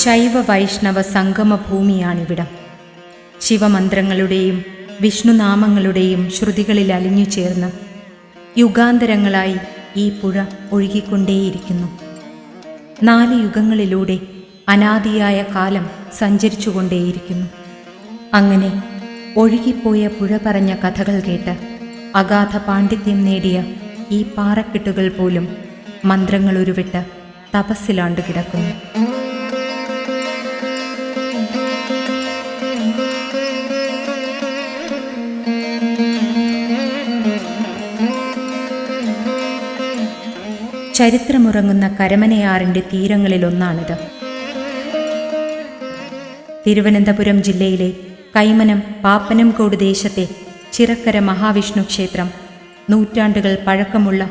ശൈവ വൈഷ്ണവ സംഗമഭൂമിയാണിവിടം. ശിവമന്ത്രങ്ങളുടെയും വിഷ്ണുനാമങ്ങളുടെയും ശ്രുതികളിൽ അലിഞ്ഞു ചേർന്ന് യുഗാന്തരങ്ങളായി ഈ പുഴ ഒഴുകിക്കൊണ്ടേയിരിക്കുന്നു. 4 യുഗങ്ങളിലൂടെ അനാദിയായ കാലം സഞ്ചരിച്ചുകൊണ്ടേയിരിക്കുന്നു. അങ്ങനെ ഒഴുകിപ്പോയ പുഴ പറഞ്ഞ കഥകൾ കേട്ട് അഗാധ പാണ്ഡിത്യം നേടിയ ഈ പാറക്കെട്ടുകൾ പോലും മന്ത്രങ്ങൾ ഉരുവിട്ട് തപസ്സിലാണ്ട് കിടക്കുന്നു. ചരിത്രമുറങ്ങുന്ന കരമനയാറിൻ്റെ തീരങ്ങളിലൊന്നാണിത്. തിരുവനന്തപുരം ജില്ലയിലെ കൈമനം പാപ്പനംകോട് ദേശത്തെ ചിറക്കര മഹാവിഷ്ണു ക്ഷേത്രം നൂറ്റാണ്ടുകൾ പഴക്കമുള്ള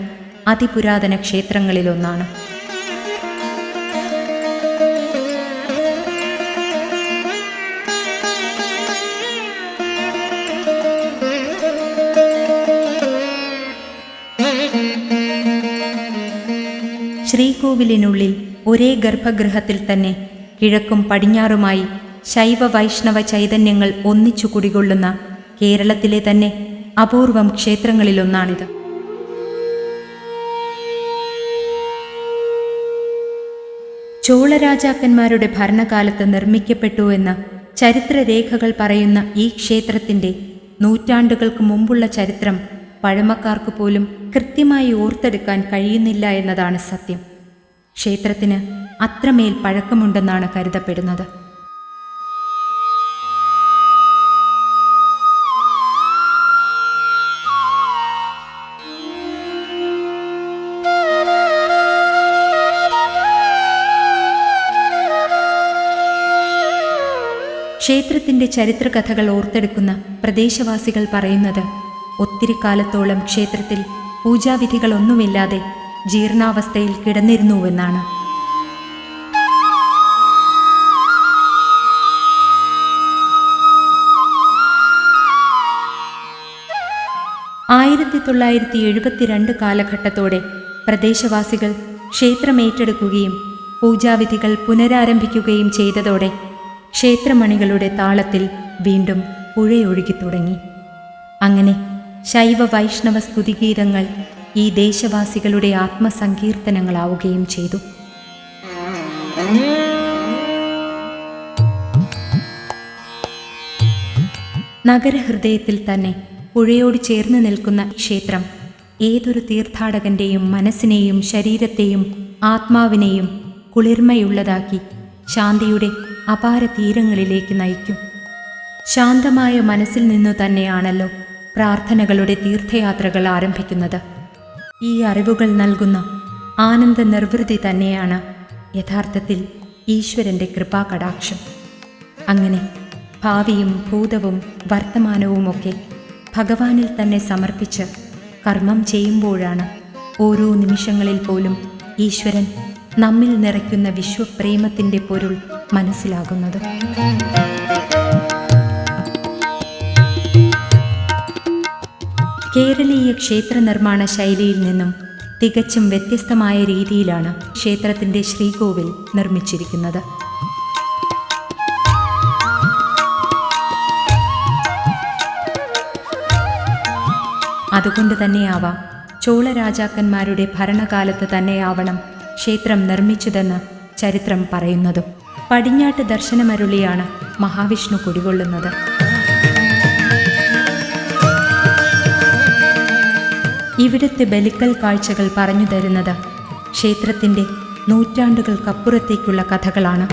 അതിപുരാതന ക്ഷേത്രങ്ങളിലൊന്നാണ്. ശ്രീകോവിലിനുള്ളിൽ ഒരേ ഗർഭഗൃഹത്തിൽ തന്നെ കിഴക്കും പടിഞ്ഞാറുമായി ശൈവ വൈഷ്ണവ ചൈതന്യങ്ങൾ ഒന്നിച്ചു കുടികൊള്ളുന്ന കേരളത്തിലെ തന്നെ അപൂർവം ക്ഷേത്രങ്ങളിലൊന്നാണിത്. ചോളരാജാക്കന്മാരുടെ ഭരണകാലത്ത് നിർമ്മിക്കപ്പെട്ടു എന്ന് ചരിത്രരേഖകൾ പറയുന്ന ഈ ക്ഷേത്രത്തിൻ്റെ നൂറ്റാണ്ടുകൾക്ക് മുമ്പുള്ള ചരിത്രം പഴമക്കാർക്ക് പോലും കൃത്യമായി ഓർത്തെടുക്കാൻ കഴിയുന്നില്ല എന്നതാണ് സത്യം. ക്ഷേത്രത്തിന് അത്രമേൽ പഴക്കമുണ്ടെന്നാണ് കരുതപ്പെടുന്നത്. ക്ഷേത്രത്തിൻ്റെ ചരിത്രകഥകൾ ഓർത്തെടുക്കുന്ന പ്രദേശവാസികൾ പറയുന്നത് ഒത്തിരി കാലത്തോളം ക്ഷേത്രത്തിൽ പൂജാവിധികളൊന്നുമില്ലാതെ ജീർണാവസ്ഥയിൽ കിടന്നിരുന്നുവെന്നാണ്. (1972) കാലഘട്ടത്തോടെ പ്രദേശവാസികൾ ക്ഷേത്രമേറ്റെടുക്കുകയും പൂജാവിധികൾ പുനരാരംഭിക്കുകയും ചെയ്തതോടെ ക്ഷേത്രമണികളുടെ താളത്തിൽ വീണ്ടും പുഴയൊഴുകി തുടങ്ങി. അങ്ങനെ ശൈവ വൈഷ്ണവ സ്തുതിഗീതങ്ങൾ ഈ ദേശവാസികളുടെ ആത്മസങ്കീർത്തനങ്ങളാവുകയും ചെയ്തു. നഗരഹൃദയത്തിൽ തന്നെ പുഴയോട് ചേർന്ന് നിൽക്കുന്ന ക്ഷേത്രം ഏതൊരു തീർത്ഥാടകന്റെയും മനസ്സിനെയും ശരീരത്തെയും ആത്മാവിനെയും കുളിർമയുള്ളതാക്കി ശാന്തിയുടെ അപാര തീരങ്ങളിലേക്ക് നയിക്കും. ശാന്തമായ മനസ്സിൽ നിന്നു തന്നെയാണല്ലോ പ്രാർത്ഥനകളുടെ തീർത്ഥയാത്രകൾ ആരംഭിക്കുന്നത്. ഈ അറിവുകൾ നൽകുന്ന ആനന്ദ നിർവൃതി തന്നെയാണ് യഥാർത്ഥത്തിൽ ഈശ്വരൻ്റെ കൃപാകടാക്ഷം. അങ്ങനെ ഭാവിയും ഭൂതവും വർത്തമാനവുമൊക്കെ ഭഗവാനിൽ തന്നെ സമർപ്പിച്ച് കർമ്മം ചെയ്യുമ്പോഴാണ് ഓരോ നിമിഷങ്ങളിൽ പോലും ഈശ്വരൻ നമ്മിൽ നിറയ്ക്കുന്ന വിശ്വപ്രേമത്തിൻ്റെ പൊരുൾ മനസ്സിലാകുന്നത്. കേരളീയ ക്ഷേത്ര നിർമ്മാണ ശൈലിയിൽ നിന്നും തികച്ചും വ്യത്യസ്തമായ രീതിയിലാണ് ക്ഷേത്രത്തിൻ്റെ ശ്രീകോവിൽ നിർമ്മിച്ചിരിക്കുന്നത്. അതുകൊണ്ട് തന്നെയാവാം ചോളരാജാക്കന്മാരുടെ ഭരണകാലത്ത് തന്നെയാവണം ക്ഷേത്രം നിർമ്മിച്ചതെന്ന് ചരിത്രം പറയുന്നതും. പടിഞ്ഞാട്ട് ദർശനമരുളിയാണ് മഹാവിഷ്ണു കുടികൊള്ളുന്നത്. ഇവിടുത്തെ ബലിക്കൽ കാഴ്ചകൾ പറഞ്ഞു തരുന്നത് ക്ഷേത്രത്തിൻ്റെ നൂറ്റാണ്ടുകൾക്കപ്പുറത്തേക്കുള്ള കഥകളാണ്.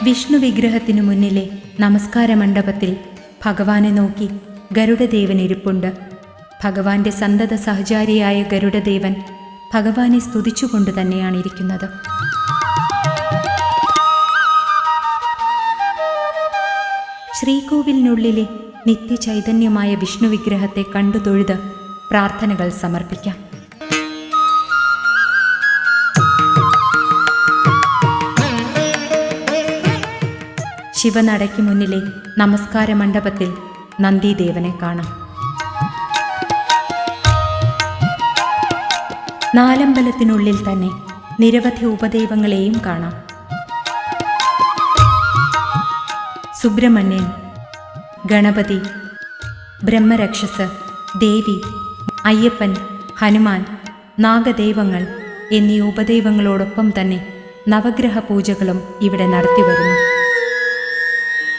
വിഷ്ണു വിഗ്രഹത്തിനു മുന്നിലെ നമസ്കാര മണ്ഡപത്തിൽ ഭഗവാനെ നോക്കി ഗരുഡദേവൻ ഇരിപ്പുണ്ട്. ഭഗവാന്റെ സന്തത സഹചാരിയായ ഗരുഡദേവൻ ഭഗവാനെ സ്തുതിച്ചുകൊണ്ട് തന്നെയാണ് ഇരിക്കുന്നത്. ശ്രീകോവിലിനുള്ളിലെ നിത്യചൈതന്യമായ വിഷ്ണു വിഗ്രഹത്തെ കണ്ടു തൊഴുത് പ്രാർത്ഥനകൾ സമർപ്പിക്കാം. ശിവനടയ്ക്ക് മുന്നിലെ നമസ്കാര മണ്ഡപത്തിൽ നന്ദിദേവനെ കാണാം. നാലമ്പലത്തിനുള്ളിൽ തന്നെ നിരവധി ഉപദൈവങ്ങളെയും കാണാം. സുബ്രഹ്മണ്യൻ, ഗണപതി, ബ്രഹ്മരക്ഷസ്, ദേവി, അയ്യപ്പൻ, ഹനുമാൻ, നാഗദൈവങ്ങൾ എന്നീ ഉപദൈവങ്ങളോടൊപ്പം തന്നെ നവഗ്രഹ പൂജകളും ഇവിടെ നടത്തിവരുന്നു.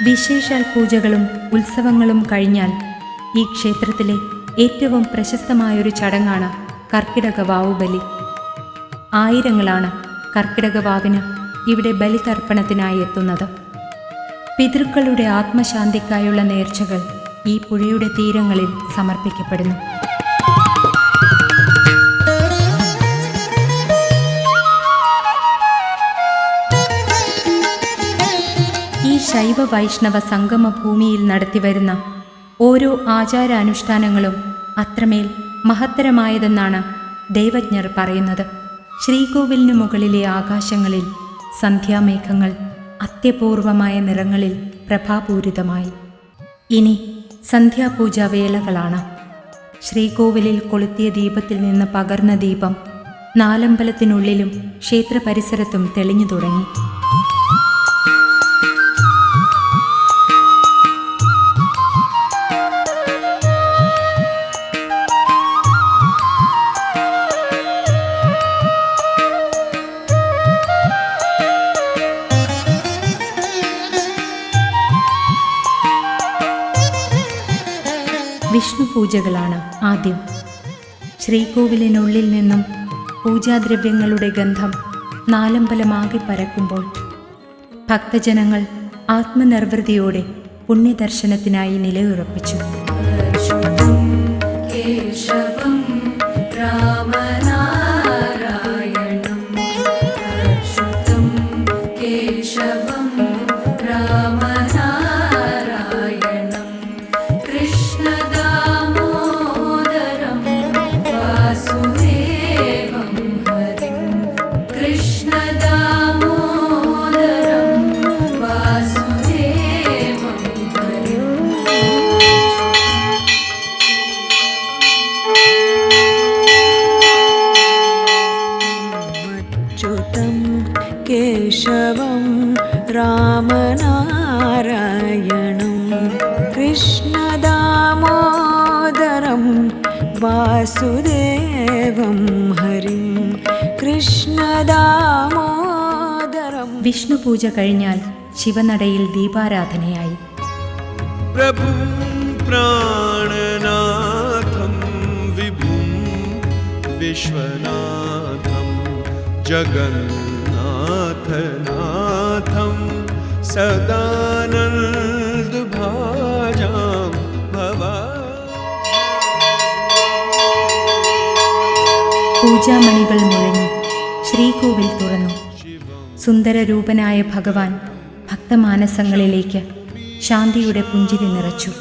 വിശേഷാൽ പൂജകളും ഉത്സവങ്ങളും കഴിഞ്ഞാൽ ഈ ക്ഷേത്രത്തിലെ ഏറ്റവും പ്രശസ്തമായൊരു ചടങ്ങാണ് കർക്കിടക വാവുബലി. ആയിരങ്ങളാണ് കർക്കിടക വാവിന് ഇവിടെ ബലിതർപ്പണത്തിനായി എത്തുന്നത്. പിതൃക്കളുടെ ആത്മശാന്തിക്കായുള്ള നേർച്ചകൾ ഈ പുഴയുടെ തീരങ്ങളിൽ സമർപ്പിക്കപ്പെടുന്നു. ഈ ശൈവ വൈഷ്ണവ സംഗമ ഭൂമിയിൽ നടത്തിവരുന്ന ഓരോ ആചാരാനുഷ്ഠാനങ്ങളും അത്രമേൽ മഹത്തരമായതെന്നാണ് ദൈവജ്ഞർ പറയുന്നത്. ശ്രീകോവിലിനു മുകളിലെ ആകാശങ്ങളിൽ സന്ധ്യാമേഘങ്ങൾ അത്യപൂർവമായ നിറങ്ങളിൽ പ്രഭാപൂരിതമായി. ഇനി സന്ധ്യാപൂജാവേളകളാണ്. ശ്രീകോവിലിൽ കൊളുത്തിയ ദീപത്തിൽ നിന്ന് പകർന്ന ദീപം നാലമ്പലത്തിനുള്ളിലും ക്ഷേത്ര പരിസരത്തും തെളിഞ്ഞു തുടങ്ങി. വിഷ്ണു പൂജകളാണ് ആദ്യം. ശ്രീകോവിലിനുള്ളിൽ നിന്നും പൂജാദ്രവ്യങ്ങളുടെ ഗന്ധം നാലമ്പലമാകെ പരക്കുമ്പോൾ ഭക്തജനങ്ങൾ ആത്മനിർവൃതിയോടെ പുണ്യദർശനത്തിനായി നിലയുറപ്പിച്ചു. കേശവം രാമനാരായണം കൃഷ്ണദാമോദരം വാസുദേവം ഹരിം കൃഷ്ണദാമോദരം. വിഷ്ണു പൂജ കഴിഞ്ഞാൽ ശിവനടയിൽ ദീപാരാധനയായി. പ്രഭും പ്രാണനാഥം വിഭും വിശ്വനാഥം ജഗന്നാഥനാഥം സദാനന്ദഭാജാം ഭവാ. പൂജാമണികൾ മുഴങ്ങി ശ്രീകോവിൽ തുറന്നു. സുന്ദരരൂപനായ ഭഗവാൻ ഭക്തമാനസങ്ങളിലേക്ക് ശാന്തിയുടെ പുഞ്ചിരി നിറച്ചു.